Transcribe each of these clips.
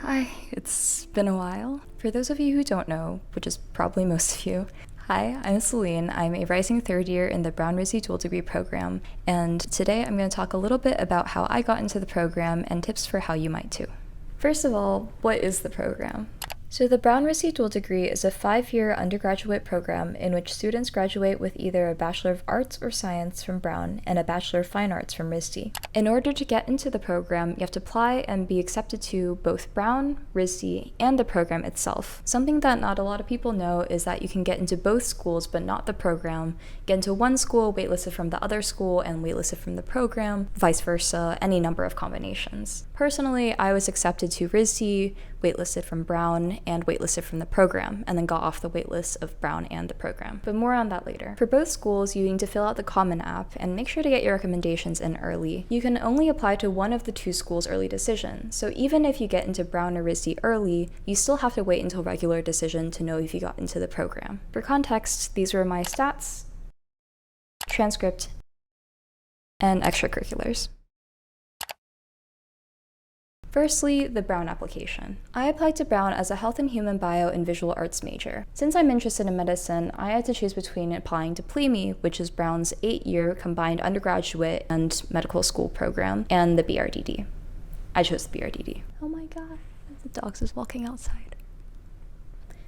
Hi, it's been a while. For those of you who don't know, which is probably most of you, hi, I'm Celine. I'm a rising third year in the Brown RISD dual degree program, and today I'm going to talk a little bit about how I got into the program and tips for how you might too. First of all, what is the program? So the Brown RISD dual degree is a 5-year undergraduate program in which students graduate with either a Bachelor of Arts or Science from Brown and a Bachelor of Fine Arts from RISD. In order to get into the program, you have to apply and be accepted to both Brown, RISD, and the program itself. Something that not a lot of people know is that you can get into both schools but not the program, get into one school, waitlisted from the other school, and waitlisted from the program, vice versa, any number of combinations. Personally, I was accepted to RISD, waitlisted from Brown, and waitlisted from the program, and then got off the waitlist of Brown and the program. But more on that later. For both schools, you need to fill out the Common App and make sure to get your recommendations in early. You can only apply to one of the two schools' early decision, so even if you get into Brown or RISD early, you still have to wait until regular decision to know if you got into the program. For context, these were my stats, transcript, and extracurriculars. Firstly, the Brown application. I applied to Brown as a Health and Human Bio and Visual Arts major. Since I'm interested in medicine, I had to choose between applying to PLEMI, which is Brown's 8-year combined undergraduate and medical school program, and the BRDD. I chose the BRDD. Oh my god, the dog's just walking outside.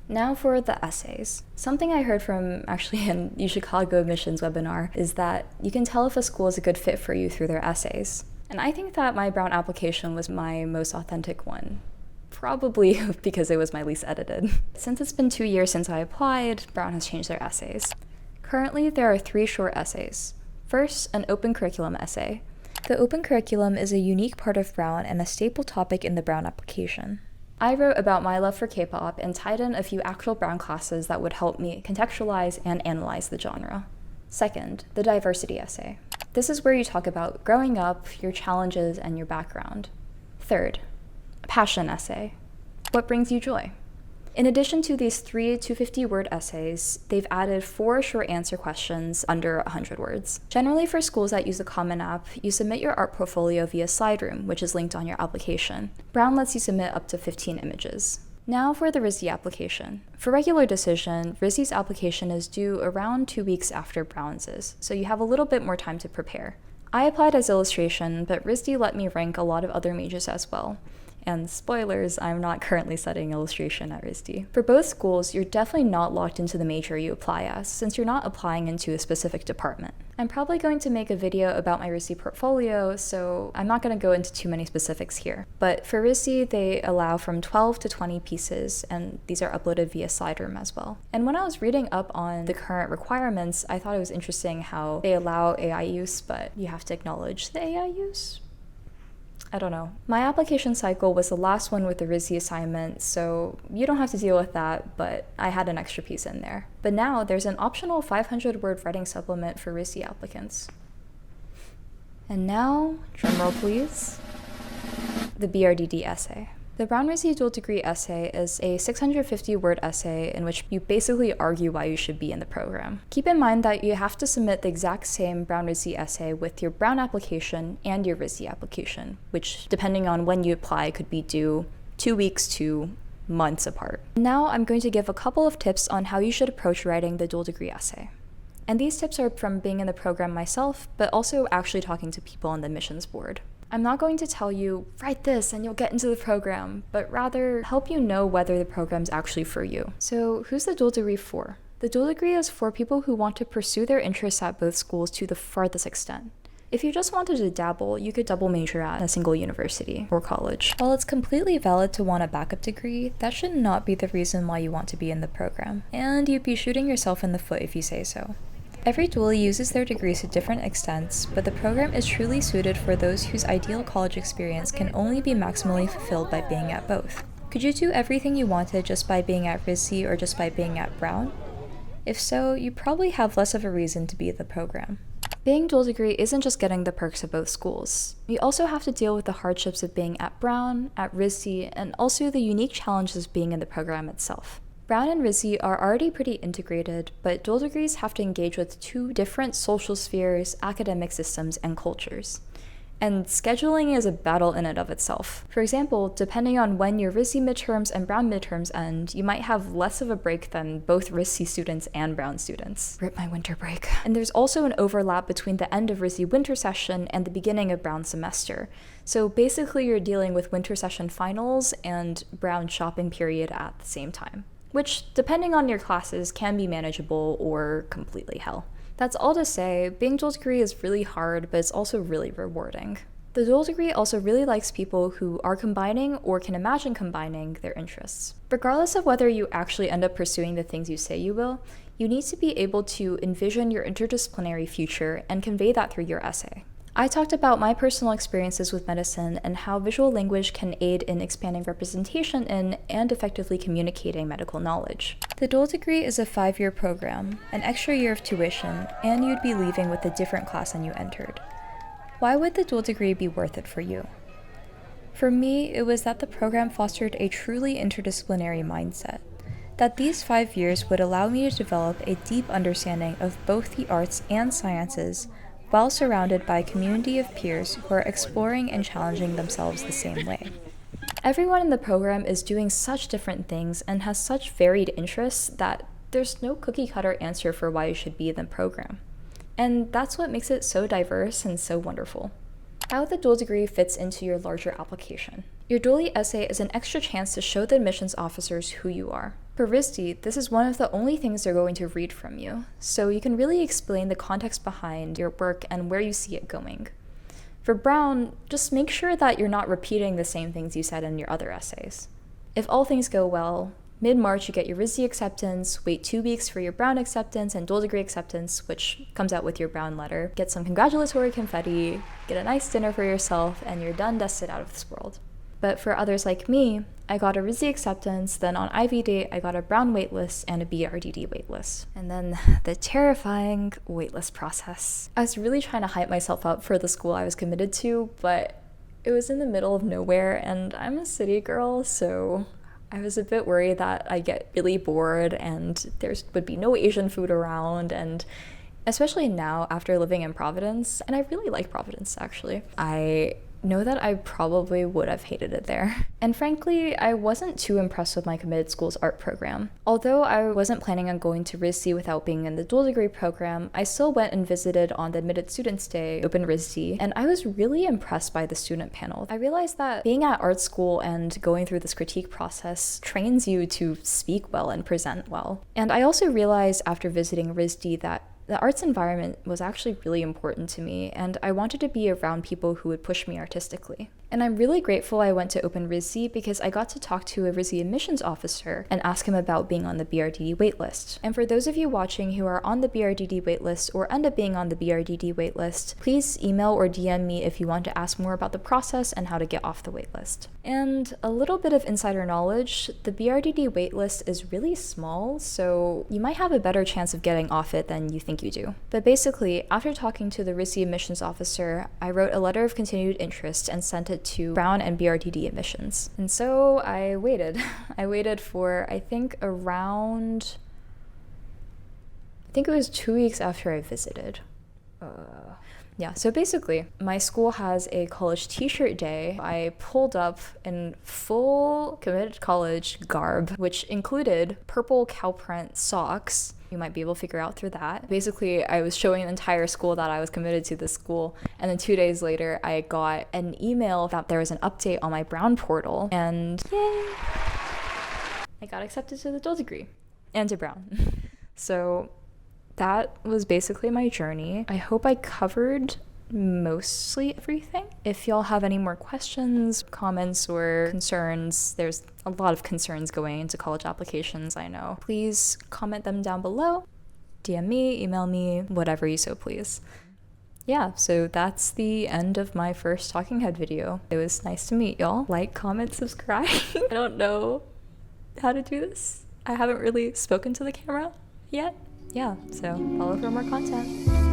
Now for the essays. Something I heard from actually an UChicago admissions webinar is that you can tell if a school is a good fit for you through their essays. And I think that my Brown application was my most authentic one, probably because it was my least edited. Since it's been 2 years since I applied, Brown has changed their essays. Currently, there are 3 short essays. First, an open curriculum essay. The open curriculum is a unique part of Brown and a staple topic in the Brown application. I wrote about my love for K-pop and tied in a few actual Brown classes that would help me contextualize and analyze the genre. Second, the diversity essay. This is where you talk about growing up, your challenges, and your background. Third, a passion essay. What brings you joy? In addition to these 3 250-word essays, they've added 4 short answer questions under 100 words. Generally, for schools that use the Common App, you submit your art portfolio via SlideRoom, which is linked on your application. Brown lets you submit up to 15 images. Now for the RISD application. For regular decision, RISD's application is due around 2 weeks after Brown's is, so you have a little bit more time to prepare. I applied as illustration, but RISD let me rank a lot of other majors as well. And spoilers, I'm not currently studying illustration at RISD. For both schools, you're definitely not locked into the major you apply as, since you're not applying into a specific department. I'm probably going to make a video about my RISD portfolio, so I'm not going to go into too many specifics here. But for RISD, they allow from 12 to 20 pieces, and these are uploaded via SlideRoom as well. And when I was reading up on the current requirements, I thought it was interesting how they allow AI use, but you have to acknowledge the AI use. I don't know. My application cycle was the last one with the RISD assignment, so you don't have to deal with that, but I had an extra piece in there. But now there's an optional 500-word writing supplement for RISD applicants. And now, drumroll please, the BRDD essay. The Brown RISD dual degree essay is a 650-word essay in which you basically argue why you should be in the program. Keep in mind that you have to submit the exact same Brown RISD essay with your Brown application and your RISD application, which, depending on when you apply, could be due 2 weeks to months apart. Now I'm going to give a couple of tips on how you should approach writing the dual degree essay. And these tips are from being in the program myself, but also actually talking to people on the admissions board. I'm not going to tell you, write this and you'll get into the program, but rather help you know whether the program's actually for you. So who's the dual degree for? The dual degree is for people who want to pursue their interests at both schools to the farthest extent. If you just wanted to dabble, you could double major at a single university or college. While it's completely valid to want a backup degree, that should not be the reason why you want to be in the program. And you'd be shooting yourself in the foot if you say so. Every dual uses their degrees to different extents, but the program is truly suited for those whose ideal college experience can only be maximally fulfilled by being at both. Could you do everything you wanted just by being at RISD or just by being at Brown? If so, you probably have less of a reason to be at the program. Being dual degree isn't just getting the perks of both schools. You also have to deal with the hardships of being at Brown, at RISD, and also the unique challenges of being in the program itself. Brown and RISD are already pretty integrated, but dual degrees have to engage with 2 different social spheres, academic systems, and cultures. And scheduling is a battle in and of itself. For example, depending on when your RISD midterms and Brown midterms end, you might have less of a break than both RISD students and Brown students. Rip my winter break. And there's also an overlap between the end of RISD winter session and the beginning of Brown semester. So basically you're dealing with winter session finals and Brown shopping period at the same time, which, depending on your classes, can be manageable or completely hell. That's all to say, being dual degree is really hard, but it's also really rewarding. The dual degree also really likes people who are combining or can imagine combining their interests. Regardless of whether you actually end up pursuing the things you say you will, you need to be able to envision your interdisciplinary future and convey that through your essay. I talked about my personal experiences with medicine and how visual language can aid in expanding representation in and effectively communicating medical knowledge. The dual degree is a 5-year program, an extra year of tuition, and you'd be leaving with a different class than you entered. Why would the dual degree be worth it for you? For me, it was that the program fostered a truly interdisciplinary mindset, that these 5 years would allow me to develop a deep understanding of both the arts and sciences, while surrounded by a community of peers who are exploring and challenging themselves the same way. Everyone in the program is doing such different things and has such varied interests that there's no cookie-cutter answer for why you should be in the program. And that's what makes it so diverse and so wonderful. How the dual degree fits into your larger application. Your dually essay is an extra chance to show the admissions officers who you are. For RISD, this is one of the only things they're going to read from you, so you can really explain the context behind your work and where you see it going. For Brown, just make sure that you're not repeating the same things you said in your other essays. If all things go well, mid-March you get your RISD acceptance, wait 2 weeks for your Brown acceptance and dual degree acceptance, which comes out with your Brown letter, get some congratulatory confetti, get a nice dinner for yourself, and you're done dusted out of this world. But for others like me, I got a RISD acceptance, then on IV date I got a Brown waitlist and a BRDD waitlist. And then the terrifying waitlist process. I was really trying to hype myself up for the school I was committed to, but it was in the middle of nowhere and I'm a city girl, so I was a bit worried that I'd get really bored and there would be no Asian food around, and especially now after living in Providence, and I really like Providence actually, I know that I probably would have hated it there. And frankly, I wasn't too impressed with my committed school's art program. Although I wasn't planning on going to RISD without being in the dual degree program, I still went and visited on the Admitted Students Day, Open RISD, and I was really impressed by the student panel. I realized that being at art school and going through this critique process trains you to speak well and present well. And I also realized after visiting RISD that the arts environment was actually really important to me, and I wanted to be around people who would push me artistically. And I'm really grateful I went to Open RISD because I got to talk to a RISD admissions officer and ask him about being on the BRDD waitlist. And for those of you watching who are on the BRDD waitlist or end up being on the BRDD waitlist, please email or DM me if you want to ask more about the process and how to get off the waitlist. And a little bit of insider knowledge, the BRDD waitlist is really small, so you might have a better chance of getting off it than you think you do. But basically, after talking to the RISD admissions officer, I wrote a letter of continued interest and sent it to Brown and BRDD admissions. And so I waited. I waited for, I think it was 2 weeks after I visited. Yeah, so basically, my school has a college t-shirt day. I pulled up in full committed college garb, which included purple cow print socks. You might be able to figure out through that. Basically, I was showing the entire school that I was committed to this school, and then 2 days later, I got an email that there was an update on my Brown portal, and yay! I got accepted to the dual degree, and to Brown. So that was basically my journey. I hope I covered mostly everything. If y'all have any more questions, comments, or concerns, there's a lot of concerns going into college applications, I know. Please comment them down below. DM me, email me, whatever you so please. Yeah, so that's the end of my first Talking Head video. It was nice to meet y'all. Like, comment, subscribe. I don't know how to do this. I haven't really spoken to the camera yet. Yeah, so follow for more content.